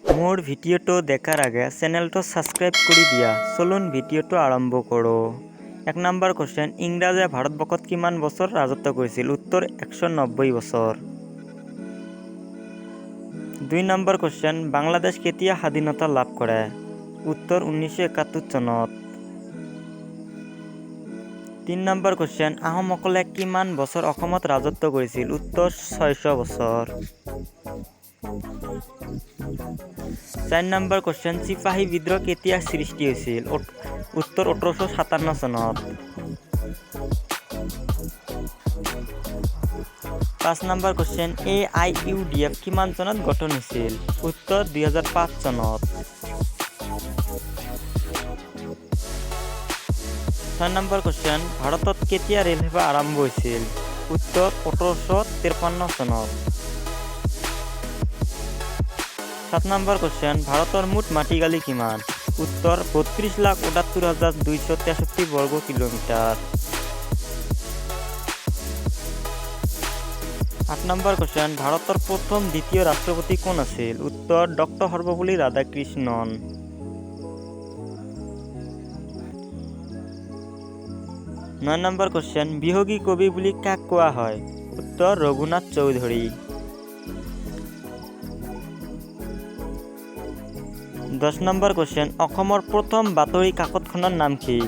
মোর ভিডিওটো দেখার আগে চ্যানেলটো সাবস্ক্রাইব করে দিয়া চলুন ভিডিওটো আরম্ভ করো। 1 নাম্বার কোশ্চেন, ইংরাজে ভারতবর্ষত কিমান বছর রাজত্ব করেছিল? উত্তর 190 বছর। 2 নাম্বার কোশ্চেন, বাংলাদেশ কেতিয়া স্বাধীনতা লাভ কৰে? উত্তর 1971 চনত। 3 নাম্বার কোশ্চেন, আহোমসকলে কিমান বছর অসমত রাজত্ব করেছিল? উত্তর 600 বছর। 4 নাম্বার কোশ্চেন, চিপাহী বিদ্রোহ কেতিয়া সৃষ্টি হৈছিল? উত্তর 1857 চনত। 5 নাম্বার কোশ্চেন, AIUDF কিমান চনত গঠন হৈছিল? উত্তর 2005 চনত। 6 নাম্বার কোশ্চেন, ভারতত কেতিয়া ৰেলসেৱা আৰম্ভ হৈছিল? উত্তর 1853 চনত। 7 নাম্বার কোশ্চেন, ভারতের মুঠ মাটিকালি কিমান? উত্তর 32,78,263 বর্গ কিলোমিটার। 8 নাম্বার কোশ্চেন, ভারতের প্রথম দ্বিতীয় রাষ্ট্রপতি কোন আছিল? উত্তর doctor Sarvepalli Radhakrishnan. 9 number question, বিহগী কবি বুলি কাক কোৱা হয়? উত্তৰ ৰঘুনাথ চৌধুৰী। 10 নাম্বাৰ কোশ্চেন, অসমৰ প্ৰথম বাতৰি কাকতখনৰ নাম কি?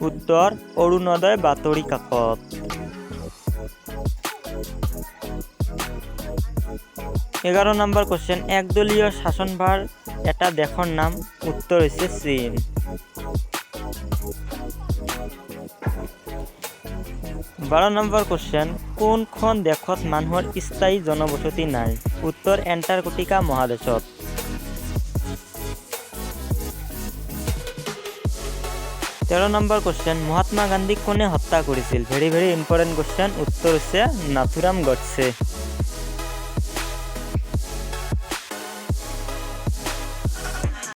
উত্তৰ অৰুণোদয় বাতৰি কাকত। 11 নাম্বাৰ কোশ্চেন, একদলীয় শাসনভাৰ এটা দেশৰ নাম? উত্তৰ হৈছে চীন। 12 নাম্বাৰ কোশ্চেন, কোনখন দেশত মানুহৰ স্থায়ী জনবসতি নাই? উত্তৰ এণ্টাৰ্কটিকা মহাদেশত। 13 নাম্বাৰ কোশ্চেন, মহাত্মা গান্ধীক কোনে হত্যা কৰিছিল? ভেৰি ইম্পৰ্টেন্ট কোশ্চেন, উত্তৰ হচ্ছে নাথুৰাম গডসে।